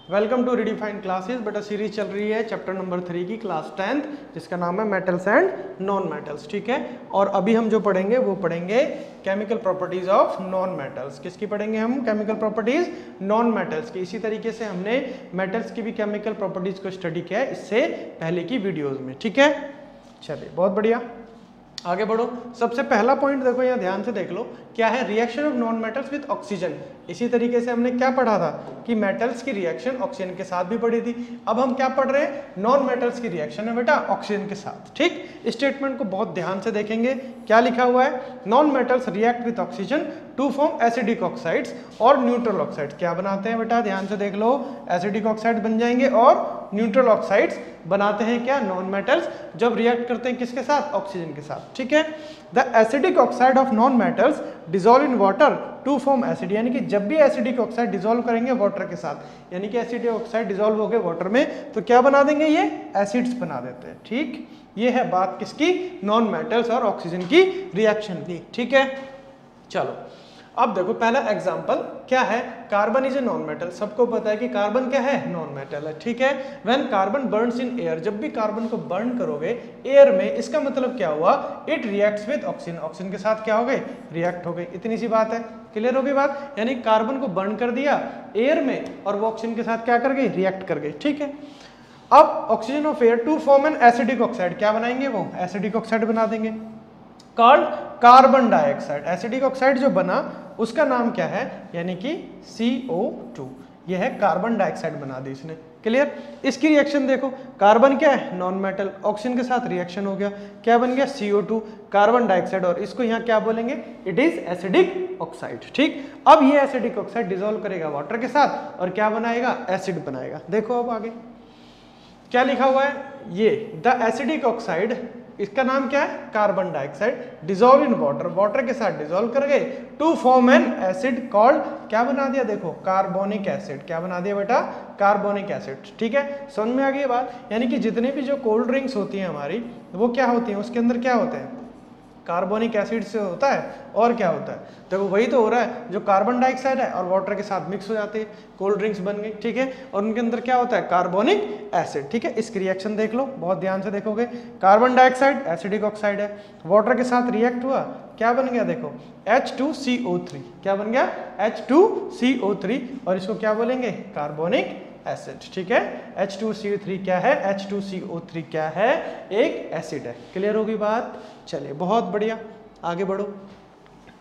Welcome to redefined classes. बेटा series चल रही है चैप्टर नंबर 3 की क्लास 10th, जिसका नाम है मेटल्स एंड नॉन मेटल्स। ठीक है, और अभी हम जो पढ़ेंगे वो पढ़ेंगे chemical properties of non metals. किसकी पढ़ेंगे हम? केमिकल प्रॉपर्टीज नॉन मेटल्स की। इसी तरीके से हमने मेटल्स की भी केमिकल प्रॉपर्टीज को स्टडी किया है इससे पहले की वीडियोज में। ठीक है, चलिए बहुत बढ़िया, आगे बढ़ो। सबसे पहला पॉइंट देखो, यहाँ ध्यान से देख लो, क्या है? Reaction of non metals with oxygen. इसी तरीके से हमने क्या पढ़ा था कि मेटल्स की रिएक्शन ऑक्सीजन के साथ भी पढ़ी थी। अब हम क्या पढ़ रहे हैं? नॉन मेटल्स की रिएक्शन है बेटा ऑक्सीजन के साथ। ठीक, स्टेटमेंट को बहुत ध्यान से देखेंगे। क्या लिखा हुआ है? Non metals react with oxygen to form acidic oxides और न्यूट्रल ऑक्साइड्स। क्या बनाते हैं बेटा? ध्यान से देख लो, एसिडिक ऑक्साइड बन जाएंगे और न्यूट्रल ऑक्साइड्स बनाते हैं क्या? नॉन मेटल्स, जब रिएक्ट करते हैं किसके साथ? ऑक्सीजन के साथ। ठीक है, the acidic oxide of non metals dissolve in water to form acid. यानी कि जब भी एसिडिक ऑक्साइड डिसॉल्व करेंगे वाटर के साथ, यानी कि एसिडिक ऑक्साइड डिसॉल्व हो गए वाटर में, तो क्या बना देंगे? ये एसिड्स बना देते हैं। ठीक, ये है बात किसकी? नॉन मेटल्स और ऑक्सीजन की रिएक्शन की। ठीक है, चलो अब देखो पहला एग्जांपल क्या है? Carbon is a non metal. सबको पता है कि कार्बन क्या है? नॉन मेटल है। ठीक है, when carbon Burns in air, जब भी कार्बन को बर्न करोगे एयर में, इसका मतलब क्या हुआ? It reacts with oxygen. Oxygen के साथ क्या हो गए? रिएक्ट हो गए। इतनी सी बात है, क्लियर हो गई बात? यानी कार्बन को बर्न कर दिया एयर में और वो ऑक्सीजन के साथ क्या कर गई? रिएक्ट कर गई। ठीक है, अब oxygen of air to form an acidic oxide. क्या बनाएंगे? वो एसिडिक ऑक्साइड बना देंगे called carbon dioxide. Acidic oxide जो बना उसका नाम क्या है? यानी कि CO2। यह है कार्बन डाइऑक्साइड बना दी इसने। क्लियर? इसकी रिएक्शन देखो, कार्बन क्या है? नॉन मेटल, ऑक्सीजन के साथ रिएक्शन हो गया, क्या बन गया? CO2 कार्बन डाइऑक्साइड, और इसको यहाँ क्या बोलेंगे? It is acidic oxide. ठीक, अब ये एसिडिक ऑक्साइड डिसॉल्व करेगा वाटर के साथ और क्या बनाएगा? एसिड बनाएगा। देखो अब आगे क्या लिखा हुआ है? ये द एसिडिक ऑक्साइड, इसका नाम क्या है? Carbon dioxide, dissolve in water, water के साथ डिसॉल्व कर गए to form an acid called, क्या बना दिया? देखो कार्बोनिक एसिड। क्या बना दिया बेटा? Carbonic acid. ठीक है, समझ में आ गई बात? यानी कि जितनी भी जो कोल्ड ड्रिंक्स होती हैं हमारी, वो क्या होती हैं? उसके अंदर क्या होते हैं? कार्बोनिक एसिड से होता है, और क्या होता है? देखो वही तो हो रहा है, जो कार्बन डाइऑक्साइड है और वाटर के साथ मिक्स हो जाती है, कोल्ड ड्रिंक्स बन गई। ठीक है, और उनके अंदर क्या होता है? Carbonic acid. ठीक है, इसकी रिएक्शन देख लो, बहुत ध्यान से देखोगे। कार्बन डाइऑक्साइड एसिडिक ऑक्साइड है, वाटर के साथ रिएक्ट हुआ, क्या बन गया? देखो H2CO3। क्या बन गया? H2CO3, और इसको क्या बोलेंगे? Carbonic acid. ठीक है, H2CO3 क्या है? H2CO3 क्या है? एक एसिड है। क्लियर होगी बात? चलिए बहुत बढ़िया, आगे बढ़ो।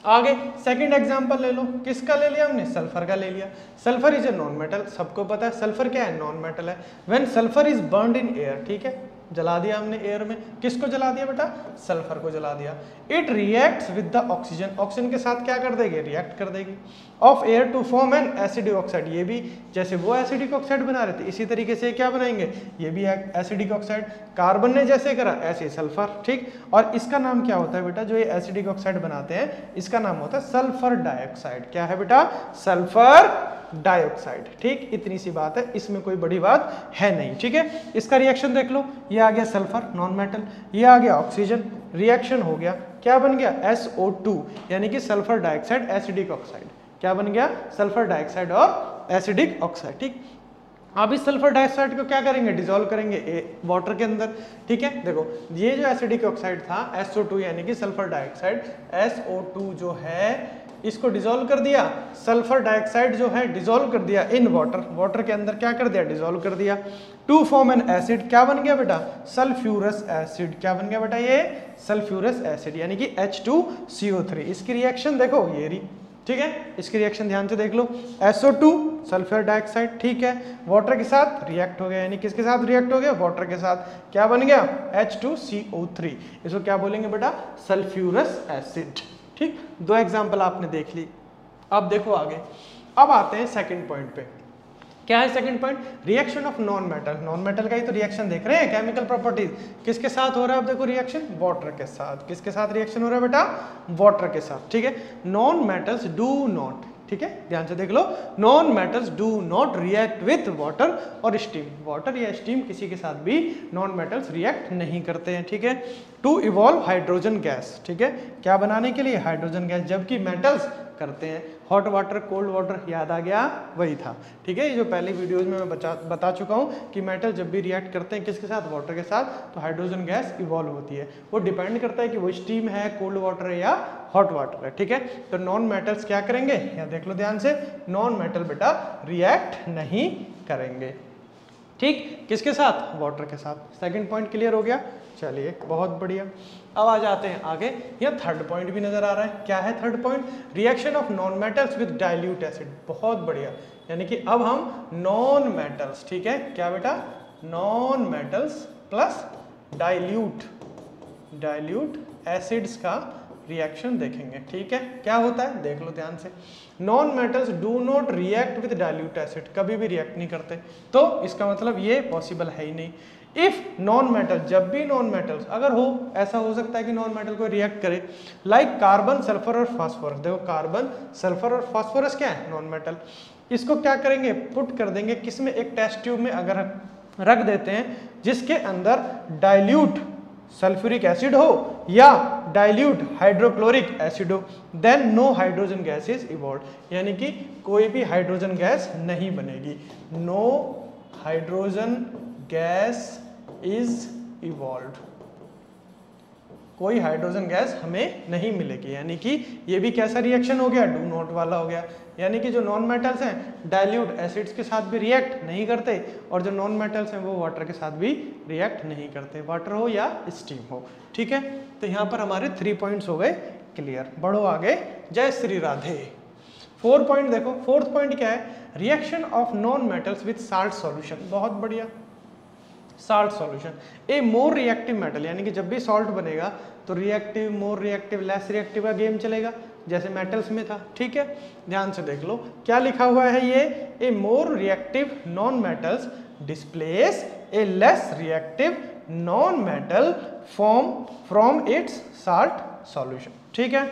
आगे सेकंड एग्जांपल ले लो। किसका ले लिया हमने? सल्फर का ले लिया। Sulphur is a non metal. सबको पता है सल्फर क्या है? नॉन मेटल है। When sulphur is burned in air, ठीक है, जला दिया हमने एयर में। किसको जला दिया बेटा? सल्फर को जला दिया। It reacts with the oxygen, oxygen के साथ क्या कर देगी? रिएक्ट कर देगी। Of air to form an acidic oxide, ये भी जैसे वो एसिडिक ऑक्साइड बना रहे थे इसी तरीके से क्या बनाएंगे? ये भी एसिडिक ऑक्साइड। कार्बन ने जैसे करा ऐसे सल्फर। ठीक, और इसका नाम क्या होता है बेटा? जो ये एसिडिक ऑक्साइड बनाते हैं इसका नाम होता है सल्फर डाइऑक्साइड। क्या है बेटा? Sulphur dioxide. ठीक, इतनी सी बात है, इसमें कोई बड़ी बात है नहीं। ठीक है, इसका रिएक्शन देख लो, ये आ गया सल्फर नॉन मेटल, ये आ गया ऑक्सीजन, रिएक्शन हो गया, क्या बन गया? SO2, यानी कि सल्फर डाइऑक्साइड एसिडिक ऑक्साइड। क्या बन गया? सल्फर डाइऑक्साइड और एसिडिक ऑक्साइड। ठीक, अब इस सल्फर डाइऑक्साइड को क्या करेंगे? डिसॉल्व करेंगे वाटर के अंदर। ठीक है, देखो ये जो एसिडिक ऑक्साइड था SO2 यानी कि सल्फर डाइऑक्साइड, SO2 जो है इसको डिसॉल्व कर दिया, सल्फर डाइऑक्साइड जो है डिसॉल्व कर दिया इन वाटर, वाटर के अंदर क्या कर दिया? डिसॉल्व कर दिया टू फॉर्म एन एसिड। क्या बन गया बेटा? Sulphurous acid. क्या बन गया बेटा? ये सल्फ्यूरस एसिड, यानी कि H2CO3। इसकी रिएक्शन देखो ये रही। ठीक है, इसकी रिएक्शन ध्यान से देख लो, SO2 सल्फर डाइऑक्साइड, ठीक है, वाटर के साथ रिएक्ट हो गया, यानी किसके साथ रिएक्ट हो गया? वाटर के साथ। क्या बन गया? H2CO3। इसको क्या बोलेंगे बेटा? Sulphurous acid. ठीक, दो एग्जांपल आपने देख ली। अब देखो आगे, अब आते हैं सेकंड पॉइंट पे। क्या है second point? Reaction of non metal. Non metal का ही तो रिएक्शन देख रहे हैं, केमिकल प्रॉपर्टीज। किसके साथ हो रहा है? अब देखो रिएक्शन वाटर के साथ। किसके साथ रिएक्शन हो रहा है बेटा? वाटर के साथ। ठीक है, नॉन मेटल्स डू नॉट, ठीक है, ध्यान से देख लो, non metals do not react with water और स्टीम। वाटर या स्टीम किसी के साथ भी नॉन मेटल्स रिएक्ट नहीं करते हैं। ठीक है, टू इवॉल्व हाइड्रोजन गैस। ठीक है, क्या बनाने के लिए? Hydrogen gas. जबकि मेटल्स करते हैं, हॉट वाटर कोल्ड वाटर याद आ गया, वही था। ठीक है, ये जो पहले वीडियोज में मैं बता चुका हूँ कि मेटल जब भी रिएक्ट करते हैं किसके साथ, वाटर के साथ, तो हाइड्रोजन गैस इवॉल्व होती है। वो डिपेंड करता है कि वो स्टीम है, कोल्ड वाटर है या हॉट वाटर है। ठीक है, तो नॉन मेटल्स क्या करेंगे, यहाँ देख लो ध्यान से, नॉन मेटल बेटा रिएक्ट नहीं करेंगे। ठीक, किसके साथ, वाटर के साथ। सेकंड पॉइंट क्लियर हो गया, चलिए बहुत बढ़िया। अब आ जाते हैं आगे, यहाँ थर्ड पॉइंट भी नजर आ रहा है। क्या है third point, reaction of non metals with dilute acid. बहुत बढ़िया, यानी कि अब हम नॉन मेटल्स, ठीक है क्या बेटा, non metals plus dilute acids का रिएक्शन देखेंगे। ठीक है, क्या होता है देख लो ध्यान से। Non metals do not react with dilute acid, कभी भी रिएक्ट नहीं करते, तो इसका मतलब ये पॉसिबल है ही नहीं। इफ नॉन मेटल, जब भी नॉन मेटल्स अगर हो, ऐसा हो सकता है कि नॉन मेटल को रिएक्ट करे, लाइक कार्बन सल्फर और फास्फोरस। देखो कार्बन सल्फर और फास्फोरस क्या है, नॉन मेटल। इसको क्या करेंगे, पुट कर देंगे किसमें, एक टेस्ट ट्यूब में अगर रख देते हैं जिसके अंदर डाइल्यूट सल्फ्यूरिक एसिड हो या डाइल्यूट हाइड्रोक्लोरिक एसिड हो, then no hydrogen gas is evolve, यानी कि कोई भी हाइड्रोजन गैस नहीं बनेगी। No hydrogen gas is evolve, कोई हाइड्रोजन गैस हमें नहीं मिलेगी। यानी कि ये भी कैसा रिएक्शन हो गया, डू नॉट वाला हो गया। यानी कि जो नॉन मेटल्स हैं डाइल्यूट एसिड्स के साथ भी रिएक्ट नहीं करते, और जो नॉन मेटल्स हैं वो वाटर के साथ भी रिएक्ट नहीं करते, वाटर हो या स्टीम हो। ठीक है, तो यहाँ पर हमारे 3 पॉइंट्स हो गए क्लियर। बढ़ो आगे, जय श्री राधे। 4 पॉइंट देखो, फोर्थ पॉइंट क्या है, reaction of non metals with salt solution. बहुत बढ़िया, साल्ट सॉल्यूशन ए मोर रिएक्टिव मेटल, यानी कि जब भी सॉल्ट बनेगा तो reactive, more reactive, less reactive का गेम चलेगा, जैसे मेटल्स में था। ठीक है, ध्यान से देख लो क्या लिखा हुआ है ये, a more reactive non metals displace a less reactive non metal from its salt solution. ठीक है,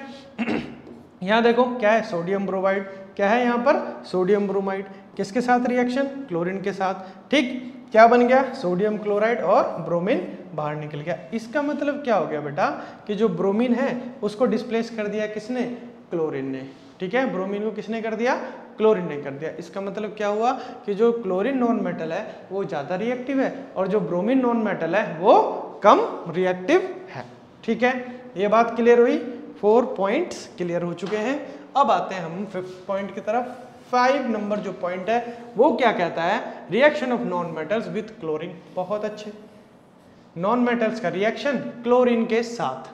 यहाँ देखो क्या है, सोडियम ब्रोमाइड, क्या है यहाँ पर, सोडियम ब्रोमाइड, किसके साथ रिएक्शन, क्लोरीन के साथ। ठीक, क्या बन गया, सोडियम क्लोराइड और ब्रोमीन बाहर निकल गया। इसका मतलब क्या हो गया बेटा, कि जो ब्रोमीन है उसको डिस्प्लेस कर दिया किसने, क्लोरीन ने। ठीक है, ब्रोमीन को किसने कर दिया, क्लोरीन ने कर दिया। इसका मतलब क्या हुआ कि जो क्लोरीन नॉन मेटल है वो ज़्यादा रिएक्टिव है, और जो ब्रोमीन नॉन मेटल है वो कम रिएक्टिव है। ठीक है, ये बात क्लियर हुई, 4 पॉइंट्स क्लियर हो चुके हैं। अब आते हैं हम 5th पॉइंट की तरफ। 5 नंबर जो पॉइंट है वो क्या कहता है, reaction of non metals with chlorine. बहुत अच्छे, नॉन मेटल्स का रिएक्शन क्लोरीन के साथ।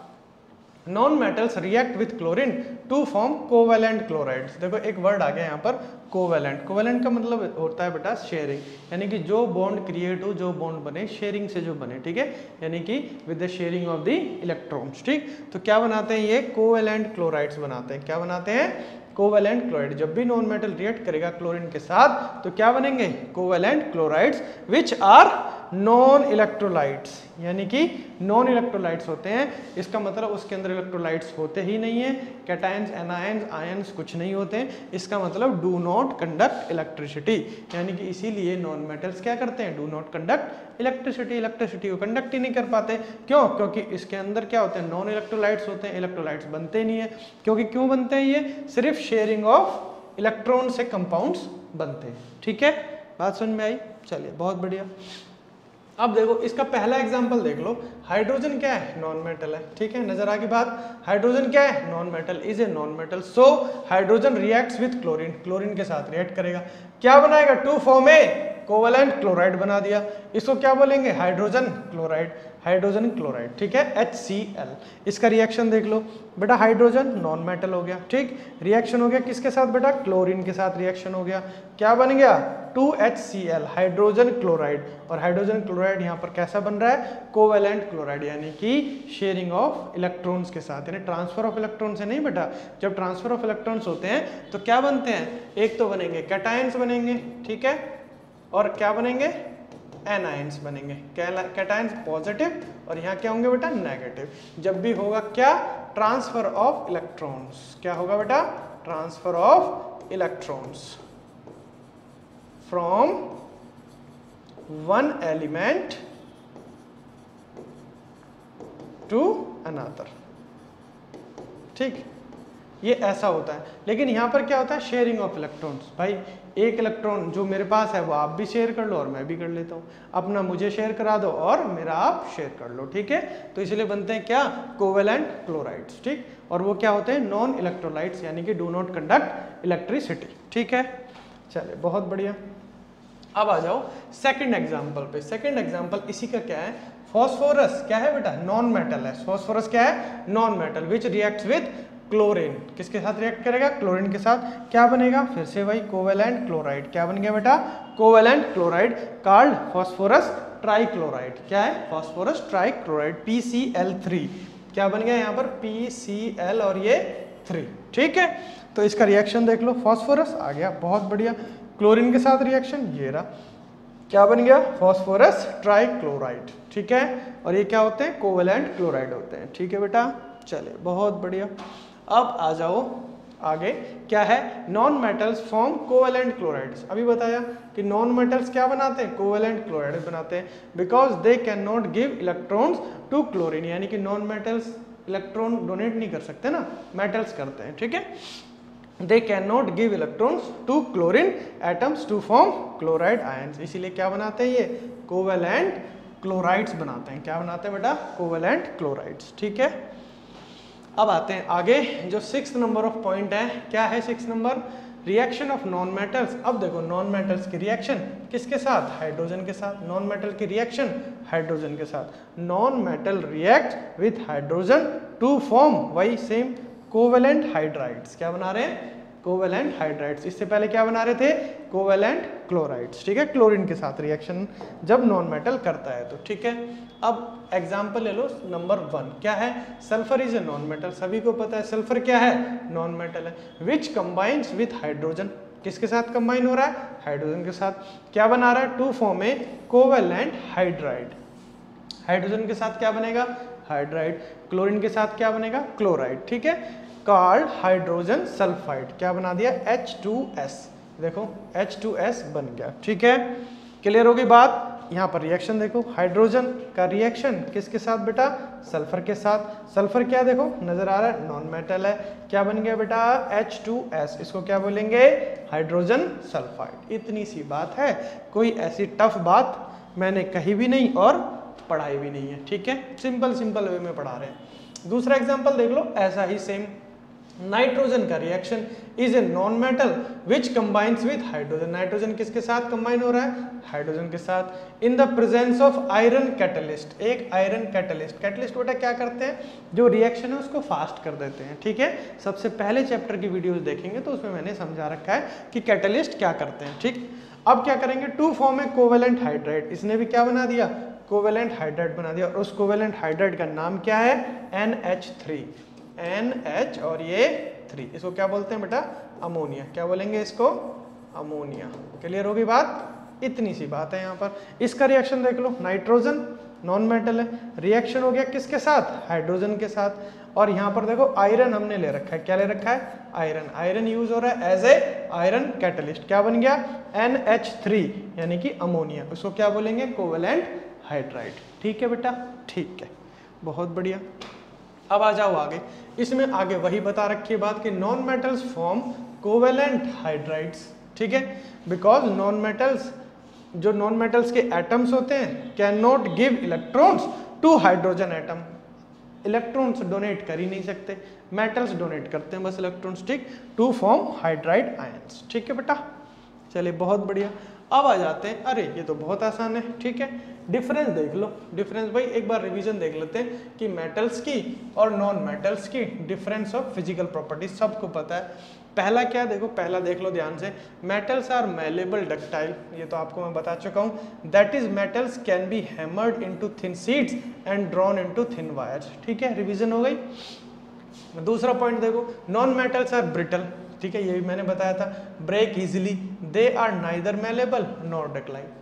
Non metals react with chlorine to form covalent chlorides. देखो एक वर्ड आ गया यहाँ पर, कोवेलेंट। कोवेलेंट का मतलब होता है बेटा शेयरिंग, यानी कि जो बॉन्ड क्रिएट हो, जो बॉन्ड बने शेयरिंग से जो बने। ठीक है, यानी कि with the sharing of the electrons. ठीक, तो क्या बनाते हैं ये, कोवेलेंट क्लोराइड्स बनाते हैं। क्या बनाते हैं, कोवेलेंट क्लोराइड। जब भी नॉन मेटल रिएक्ट करेगा क्लोरीन के साथ तो क्या बनेंगे, covalent chlorides which are non electrolytes, यानी कि नॉन इलेक्ट्रोलाइट्स होते हैं। इसका मतलब उसके अंदर इलेक्ट्रोलाइट्स होते ही नहीं है, कैटायंस, एनायंस, आयंस कुछ नहीं होते हैं। इसका मतलब डू नॉट कंडक्ट इलेक्ट्रिसिटी, यानी कि इसीलिए नॉन मेटल्स क्या करते हैं, do not conduct electricity, electricity को कंडक्ट ही नहीं कर पाते। क्यों, क्योंकि इसके अंदर क्या होते हैं, नॉन इलेक्ट्रोलाइट्स होते हैं, इलेक्ट्रोलाइट्स बनते नहीं है। क्योंकि क्यों बनते हैं, ये सिर्फ शेयरिंग ऑफ इलेक्ट्रॉन से कंपाउंड्स बनते हैं। ठीक है, बात समझ में आई, चलिए बहुत बढ़िया। अब देखो इसका पहला एग्जांपल देख लो, हाइड्रोजन क्या है, नॉन मेटल है। ठीक है, नजर आ गई बात, हाइड्रोजन क्या है, non metal, is a non metal, so hydrogen reacts with chlorine, chlorine के साथ रिएक्ट करेगा, क्या बनाएगा, to form a covalent chloride बना दिया। इसको क्या बोलेंगे, हाइड्रोजन क्लोराइड, हाइड्रोजन क्लोराइड। ठीक है, HCl। इसका रिएक्शन देख लो बेटा, हाइड्रोजन नॉन मेटल हो गया। ठीक, रिएक्शन हो गया किसके साथ बेटा, क्लोरीन के साथ रिएक्शन हो गया, क्या बन गया, 2HCl, हाइड्रोजन क्लोराइड। और हाइड्रोजन क्लोराइड यहाँ पर कैसा बन रहा है, कोवेलेंट क्लोराइड, यानी कि शेयरिंग ऑफ इलेक्ट्रॉन्स के साथ, यानी ट्रांसफर ऑफ इलेक्ट्रॉन से नहीं बेटा। जब ट्रांसफर ऑफ इलेक्ट्रॉन्स होते हैं तो क्या बनते हैं, एक तो बनेंगे कैटायंस बनेंगे, ठीक है, और क्या बनेंगे, एनायंस बनेंगे। कैटायंस पॉजिटिव और यहाँ क्या होंगे बेटा, नेगेटिव। जब भी होगा क्या, ट्रांसफर ऑफ इलेक्ट्रॉन्स, क्या होगा बेटा, transfer of electrons from one element to another. ठीक, ये ऐसा होता है। लेकिन यहाँ पर क्या होता है, शेयरिंग ऑफ इलेक्ट्रॉन्स। भाई एक इलेक्ट्रॉन जो मेरे पास है वो आप भी शेयर कर लो और मैं भी कर लेता हूँ, अपना मुझे शेयर करा दो और मेरा आप शेयर कर लो, ठीक है। तो इसलिए बनते हैं क्या, कोवेलेंट क्लोराइड्स, ठीक। और वो क्या होते हैं, नॉन इलेक्ट्रोलाइट्स, यानी कि डू नॉट कंडक्ट इलेक्ट्रिसिटी, ठीक है। चलिए बहुत बढ़िया। अब आ जाओ सेकंड एग्जांपल पे। सेकंड एग्जांपल इसी का क्या है, फॉस्फोरस क्या है बेटा, नॉन मेटल है। फॉस्फोरस क्या है, non metal, which reacts with chlorine. किसके साथ रिएक्ट करेगा, क्लोरीन के साथ। क्या बनेगा, फिर से वही कोवेलेंट क्लोराइड। क्या बन गया बेटा, covalent chloride, called phosphorus trichloride. क्या है, फॉस्फोरस ट्राइक्लोराइड, PCl3। क्या बन गया यहाँ पर, PCl और ये 3, ठीक है। तो इसका रिएक्शन देख लो, फॉस्फोरस आ गया, बहुत बढ़िया। क्लोरीन के साथ रिएक्शन ये रहा, क्या बन गया, फॉस्फोरस ट्राइक्लोराइड, ठीक है। और ये क्या होते हैं, कोवेलेंट क्लोराइड होते हैं, ठीक है बेटा। चलिए बहुत बढ़िया। अब आ जाओ आगे, क्या है, non metals form covalent chlorides. अभी बताया कि नॉन मेटल्स क्या बनाते हैं, कोवेलेंट क्लोराइड बनाते हैं, because they can not give electrons to chlorine. यानी कि नॉन मेटल्स इलेक्ट्रॉन डोनेट नहीं कर सकते ना, मेटल्स करते हैं, ठीक है। They cannot give electrons to chlorine atoms to form chloride ions। इसीलिए क्या बनाते हैं, ये कोवेलेंट क्लोराइड्स बनाते हैं। क्या बनाते हैं बेटा, कोवेलेंट क्लोराइड्स, ठीक है। अब आते हैं आगे, जो 6th नंबर ऑफ पॉइंट है, क्या है 6th number, reaction of non metals. अब देखो नॉन मेटल्स की रिएक्शन किसके साथ, हाइड्रोजन के साथ। नॉन मेटल की रिएक्शन हाइड्रोजन के साथ। Non metal react with hydrogen to form, वही सेम, कोवेलेंट हाइड्राइड्स। क्या बना रहे हैं, कोवेलेंट हाइड्राइड्स। इससे पहले क्या बना रहे थे, कोवेलेंट क्लोराइड्स, ठीक है। क्लोरीन के साथ रिएक्शन जब नॉन मेटल करता है तो, ठीक है। अब एग्जांपल ले लो नंबर 1, क्या है, sulphur is a non metal. सभी को पता है सल्फर क्या है, नॉन मेटल है। विच कंबाइंस विथ हाइड्रोजन, किसके साथ कंबाइन हो रहा है, हाइड्रोजन के साथ। क्या बना रहा है, to form a covalent hydride. Hydrogen के साथ क्या बनेगा, हाइड्राइड। क्लोरीन के साथ क्या बनेगा, क्लोराइड, ठीक है। Called hydrogen sulphide. क्या बना दिया, H2S। देखो H2S बन गया, ठीक है। क्लियर होगी बात। यहाँ पर रिएक्शन देखो, हाइड्रोजन का रिएक्शन किसके साथ बेटा, सल्फर के साथ। सल्फर क्या देखो नजर आ रहा है, नॉन मेटल है। क्या बन गया बेटा, H2S। इसको क्या बोलेंगे, हाइड्रोजन सल्फाइड। इतनी सी बात है, कोई ऐसी टफ बात मैंने कही भी नहीं और पढ़ाई भी नहीं है, ठीक है। सिंपल सिंपल वे में पढ़ा रहे हैं। दूसरा एग्जांपल देख लो, ऐसा ही सेम। नाइट्रोजन का reaction is a non metal which combines with hydrogen. Nitrogen किसके साथ कंबाइन हो रहा है, हाइड्रोजन के साथ। In the presence of iron catalyst. एक आयरन कैटलिस्ट, कैटलिस्ट बेटा क्या करते हैं, जो रिएक्शन है उसको फास्ट कर देते हैं, ठीक है। सबसे पहले चैप्टर की वीडियोस देखेंगे तो उसमें मैंने समझा रखा है कि कैटलिस्ट क्या करते हैं, ठीक। अब क्या करेंगे, to form a covalent hydride. इसने भी क्या बना दिया, कोवेलेंट हाइड्राइड बना दिया। और उस कोवेलेंट हाइड्राइड का नाम क्या है, NH3। NH और ये 3, इसको क्या बोलते हैं बेटा, अमोनिया। क्या बोलेंगे इसको, अमोनिया। क्लियर होगी बात, इतनी सी बात है यहाँ पर। इसका रिएक्शन देख लो, नाइट्रोजन नॉन मेटल है, रिएक्शन हो गया किसके साथ, हाइड्रोजन के साथ। और यहाँ पर देखो आयरन हमने ले रखा है, क्या ले रखा है, आयरन। आयरन यूज हो रहा है एज ए आयरन कैटलिस्ट। क्या बन गया, NH3 यानी कि अमोनिया। उसको क्या बोलेंगे, कोवेलेंट हाइड्राइड, ठीक है बेटा, ठीक है, बहुत बढ़िया। अब आ जाओ आगे, इसमें आगे वही बता रखी है बात कि non metals form covalent hydrides, ठीक है। बिकॉज नॉन मेटल्स, जो नॉन मेटल्स के एटम्स होते हैं, can not give electrons to hydrogen atom. Electrons donate कर ही नहीं सकते, मेटल्स डोनेट करते हैं बस इलेक्ट्रॉन्स, ठीक, टू फॉर्म हाइड्राइड आयंस, ठीक है बेटा। चलिए बहुत बढ़िया। अब आ जाते हैं, अरे ये तो बहुत आसान है, ठीक है। डिफरेंस देख लो, डिफरेंस भाई एक बार रिवीजन देख लेते हैं कि मेटल्स की और नॉन मेटल्स की डिफरेंस ऑफ फिजिकल प्रॉपर्टीज सबको पता है। पहला क्या, देखो पहला देख लो ध्यान से, मेटल्स आर मैलेबल डक्टाइल। ये तो आपको मैं बता चुका हूँ, that is metals can be hammered into thin sheets and drawn into thin wires, ठीक है, रिवीजन हो गई। दूसरा पॉइंट देखो, नॉन मेटल्स आर ब्रिटल, ठीक है, ये भी मैंने बताया था, break easily, they are neither malleable nor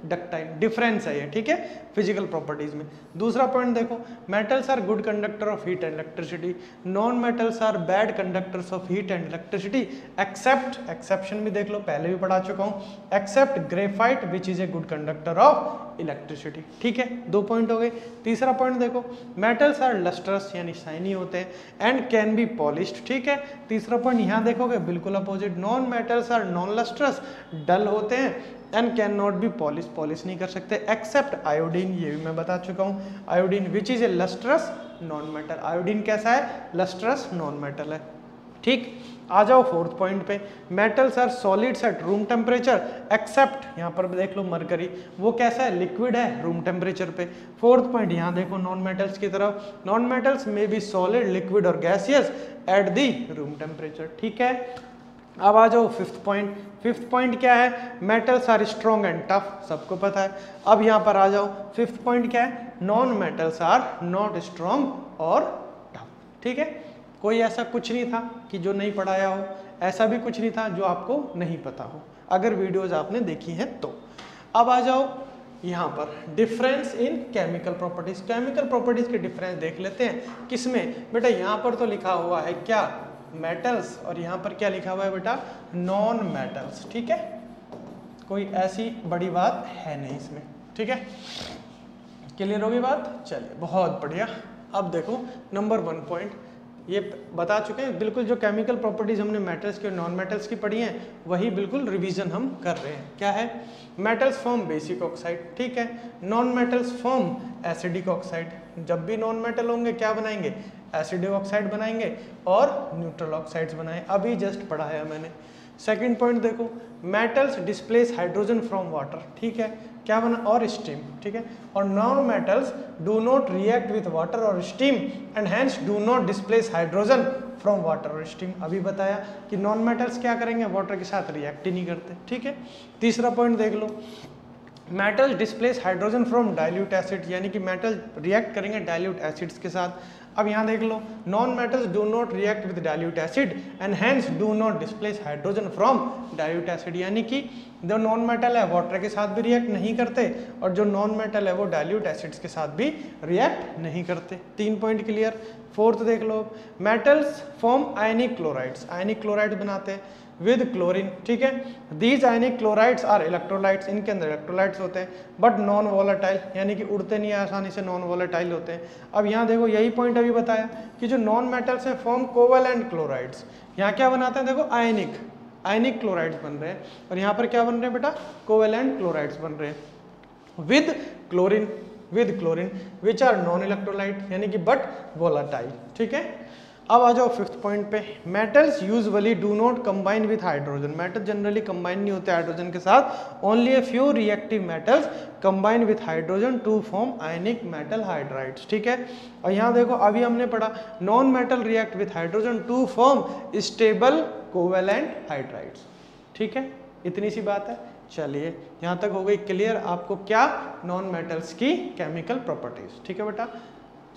ductile. Difference है ये, ठीक है, फिजिकल प्रॉपर्टीज में। दूसरा पॉइंट देखो, metals are good conductor of heat and electricity, non metals are bad conductors of heat and electricity except, exception भी देख लो, पहले भी पढ़ा चुका हूँ, except graphite which is a good conductor of electricity. ठीक है, 2 पॉइंट हो गए। तीसरा पॉइंट देखो, मेटल्स आर लस्ट्रस यानी शाइनी होते हैं एंड कैन बी पॉलिश्ड। ठीक है, तीसरा पॉइंट यहाँ देखोगे बिल्कुल opposite, non metals are non lustrous, dull होते हैं and can not be polish, polish नहीं कर सकते एक्सेप्ट आयोडीन, ये भी मैं बता चुका हूँ, iodine which is A lustrous non metal. Iodine कैसा है? लस्ट्रस नॉन मेटल है। ठीक, आ जाओ 4th पॉइंट पे, metals are solids at room temperature except, यहाँ पर देख लो मरकरी, वो कैसा है? लिक्विड है रूम टेम्परेचर पे। 4th पॉइंट यहाँ देखो नॉन मेटल्स की तरफ, नॉन मेटल्स में बी सॉलिड, लिक्विड और gaseous at the room temperature. ठीक है, अब आ जाओ 5th पॉइंट। 5th पॉइंट क्या है? Metals are strong and tough, सबको पता है। अब यहाँ पर आ जाओ 5th पॉइंट क्या है? Non metals are not strong और टफ। ठीक है, कोई ऐसा कुछ नहीं था कि जो नहीं पढ़ाया हो, ऐसा भी कुछ नहीं था जो आपको नहीं पता हो, अगर वीडियोज आपने देखी हैं तो। अब आ जाओ यहाँ पर difference in chemical properties. Chemical properties के डिफरेंस देख लेते हैं। किसमें बेटा? यहाँ पर तो लिखा हुआ है क्या? मेटल्स, और यहाँ पर क्या लिखा हुआ है बेटा? Non metals. ठीक है, कोई ऐसी बड़ी बात है नहीं इसमें। ठीक है, क्लियर होगी बात? चलिए, बहुत बढ़िया। अब देखो नंबर 1 पॉइंट, ये बता चुके हैं बिल्कुल, जो केमिकल प्रॉपर्टीज हमने मेटल्स की और नॉन मेटल्स की पढ़ी हैं वही बिल्कुल रिवीजन हम कर रहे हैं। क्या है? मेटल्स फॉर्म बेसिक ऑक्साइड, ठीक है, non metals form acidic oxide. जब भी नॉन मेटल होंगे क्या बनाएंगे? एसिडिक ऑक्साइड बनाएंगे और न्यूट्रल ऑक्साइड्स बनाए, अभी जस्ट पढ़ाया मैंने। सेकंड पॉइंट देखो, metals displace hydrogen from water, ठीक है, क्या बना? और स्टीम। ठीक है, और non metals do not react with water और steam and hence do not displace hydrogen from water और स्टीम। अभी बताया कि नॉन मेटल्स क्या करेंगे? वाटर के साथ रिएक्ट ही नहीं करते। ठीक है, तीसरा पॉइंट देख लो, metals displace hydrogen from dilute acid, यानी कि मेटल रिएक्ट करेंगे डाइल्यूट एसिड्स के साथ। अब यहाँ देख लो, non metals do not react with dilute acid and hence do not displace hydrogen from dilute acid, यानी कि जो नॉन मेटल है वाटर के साथ भी रिएक्ट नहीं करते और जो नॉन मेटल है वो डाइल्यूट एसिड्स के साथ भी रिएक्ट नहीं करते। 3 पॉइंट क्लियर। 4th देख लो, metals form ionic chlorides, ionic chloride बनाते हैं विद क्लोरीन। ठीक है, these ionic chlorides are electrolytes, इनके अंदर इलेक्ट्रोलाइट्स होते हैं बट नॉन वॉलेटाइल, यानी कि उड़ते नहीं आसानी से, नॉन वॉलेटाइल होते हैं। अब यहाँ देखो यही पॉइंट अभी बताया कि जो नॉन मेटल्स हैं फॉर्म कोवेलेंट क्लोराइड्स, यहाँ क्या बनाते हैं? देखो आयनिक क्लोराइड्स बन रहे हैं, और यहाँ पर क्या बन रहे हैं बेटा? कोवेलेंट क्लोराइड्स बन रहे हैं with chlorine which are non electrolyte, यानी कि बट वॉलेटाइल। ठीक है, अब आ जाओ 5th पॉइंट पे, metals usually do not combine with hydrogen, metal generally combine नहीं होते हाइड्रोजन के साथ, only a few reactive metals combine with hydrogen to form ionic metal hydrides. ठीक है, और यहाँ देखो अभी हमने पढ़ा non metal react with hydrogen to form stable covalent hydrides. ठीक है, इतनी सी बात है। चलिए, यहाँ तक हो गई क्लियर आपको क्या? नॉन मेटल्स की केमिकल प्रॉपर्टीज। ठीक है बेटा,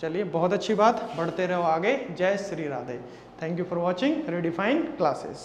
चलिए बहुत अच्छी बात, बढ़ते रहो आगे। जय Shri Radhe. Thank you for watching redefined classes.